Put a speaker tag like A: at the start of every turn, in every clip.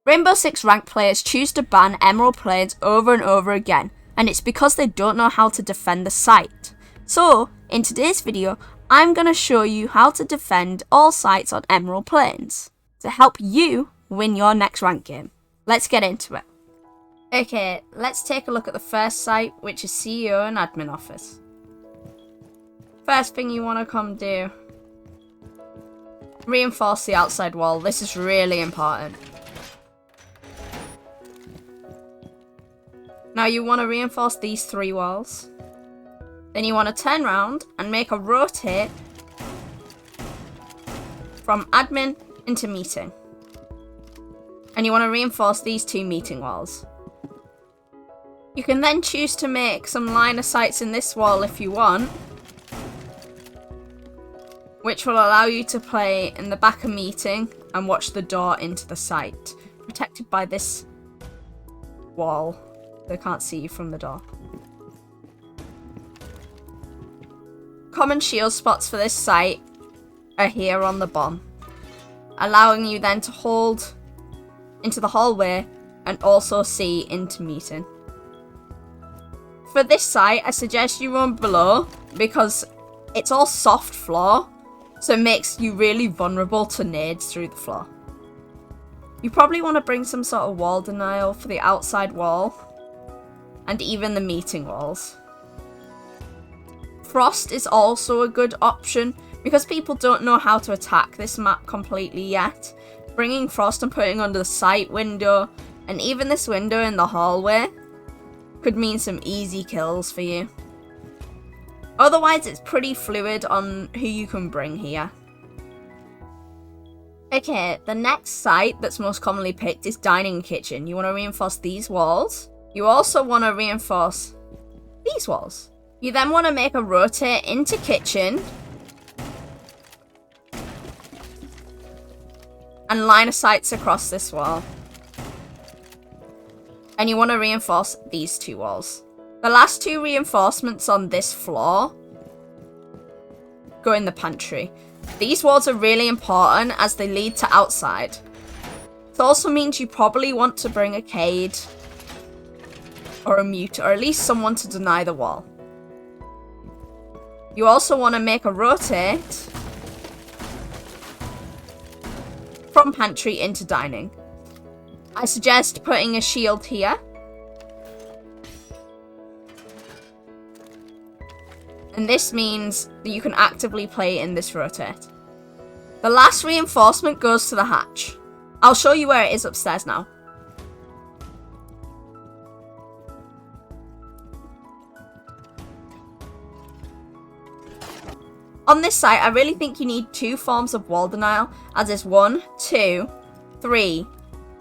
A: Rainbow Six ranked players choose to ban Emerald planes over and over again, and it's because they don't know how to defend the site. So, in today's video, I'm going to show you how to defend all sites on Emerald planes to help you win your next rank game. Let's get into it. Okay, let's take a look at the first site, which is CEO and Admin Office. First thing you want to come do, reinforce the outside wall. This is really important. Now you want to reinforce these 3 walls. Then you want to turn around and make a rotate from admin into meeting. And you want to reinforce these 2 meeting walls. You can then choose to make some line of sights in this wall if you want, which will allow you to play in the back of meeting and watch the door into the site, protected by this wall. They can't see you from the door. Common shield spots for this site are here on the bomb, allowing you then to hold into the hallway and also see into meeting. For this site, I suggest you run below because it's all soft floor, so it makes you really vulnerable to nades through the floor. You probably want to bring some sort of wall denial for the outside wall and even the meeting walls. Frost is also a good option because people don't know how to attack this map completely yet. Bringing Frost and putting under the site window and even this window in the hallway could mean some easy kills for you. Otherwise, it's pretty fluid on who you can bring here. Okay, the next site that's most commonly picked is dining and kitchen. You want to reinforce these walls. You also want to reinforce these walls. You then want to make a rotate into kitchen and line of sights across this wall. And you want to reinforce these 2 walls. The last 2 reinforcements on this floor go in the pantry. These walls are really important as they lead to outside. It also means you probably want to bring a Cade or a mute, or at least someone to deny the wall. You also want to make a rotate from pantry into dining. I suggest putting a shield here. And this means that you can actively play in this rotate. The last reinforcement goes to the hatch. I'll show you where it is upstairs now. On this site, I really think you need 2 forms of wall denial, as there's 1, 2, 3,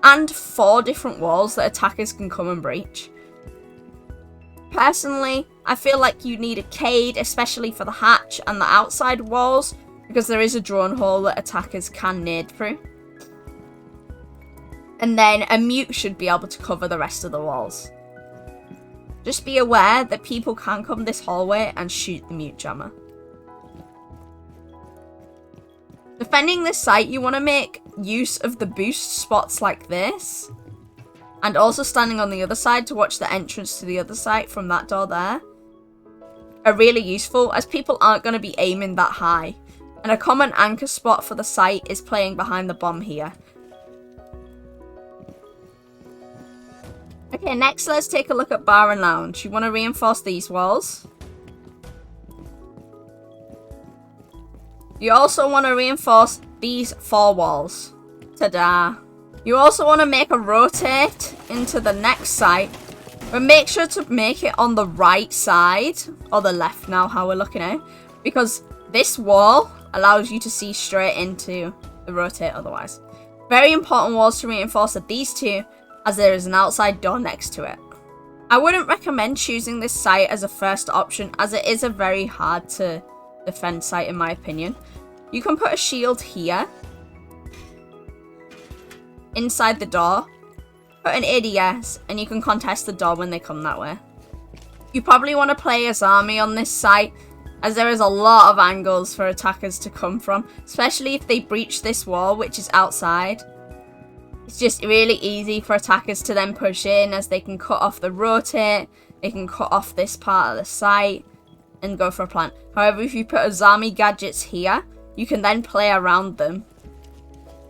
A: and 4 different walls that attackers can come and breach. Personally, I feel like you need a Cade, especially for the hatch and the outside walls, because there is a drone hole that attackers can nade through. And then a mute should be able to cover the rest of the walls. Just be aware that people can come this hallway and shoot the mute jammer. Defending this site, you want to make use of the boost spots like this. And also standing on the other side to watch the entrance to the other site from that door there are really useful, as people aren't going to be aiming that high. And a common anchor spot for the site is playing behind the bomb here. Okay, next let's take a look at bar and lounge. You want to reinforce these walls. You also want to reinforce these 4 walls. Ta-da! You also want to make a rotate into the next site, but make sure to make it on the right side, or the left now, how we're looking at it, because this wall allows you to see straight into the rotate otherwise. Very important walls to reinforce are these 2, as there is an outside door next to it. I wouldn't recommend choosing this site as a first option, as it is a very hard to defend site in my opinion. You can put a shield here inside the door, put an ADS, and you can contest the door when they come that way. You probably want to play as army on this site, as there is a lot of angles for attackers to come from, especially if they breach this wall, which is outside. It's just really easy for attackers to then push in, as they can cut off the rotate, they can cut off this part of the site and go for a plant. However, if you put Azami gadgets here, you can then play around them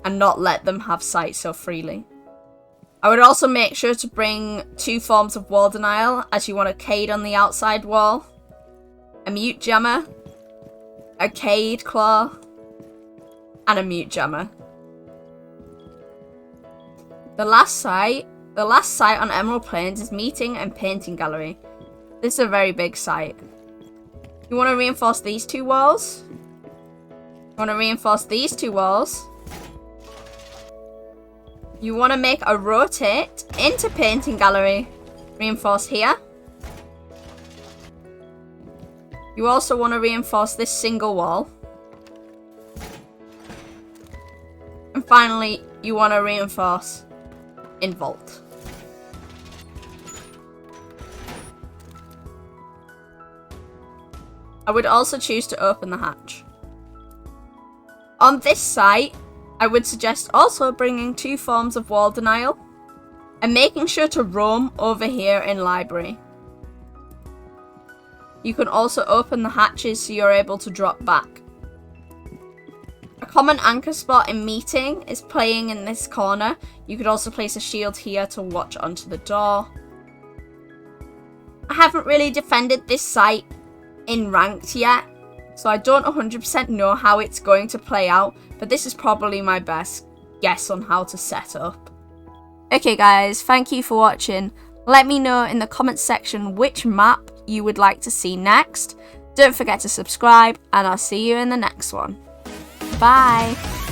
A: and not let them have sight so freely. I would also make sure to bring 2 forms of wall denial, as you want a Cade on the outside wall, a mute jammer, a Cade claw, and a mute jammer. The last site on Emerald Plains is Meeting and Painting Gallery. This is a very big site. You want to reinforce these 2 walls. You want to reinforce these 2 walls. You want to make a rotate into Painting Gallery. Reinforce here. You also want to reinforce this single wall. And finally, you want to reinforce in Vault. I would also choose to open the hatch. On this site, I would suggest also bringing 2 forms of wall denial and making sure to roam over here in Library. You can also open the hatches so you're able to drop back. A common anchor spot in Meeting is playing in this corner. You could also place a shield here to watch onto the door. I haven't really defended this site in ranked yet, so I don't 100% know how it's going to play out, but this is probably my best guess on how to set up. Okay guys, thank you for watching. Let me know in the comments section which map you would like to see next. Don't forget to subscribe, and I'll see you in the next one. Bye!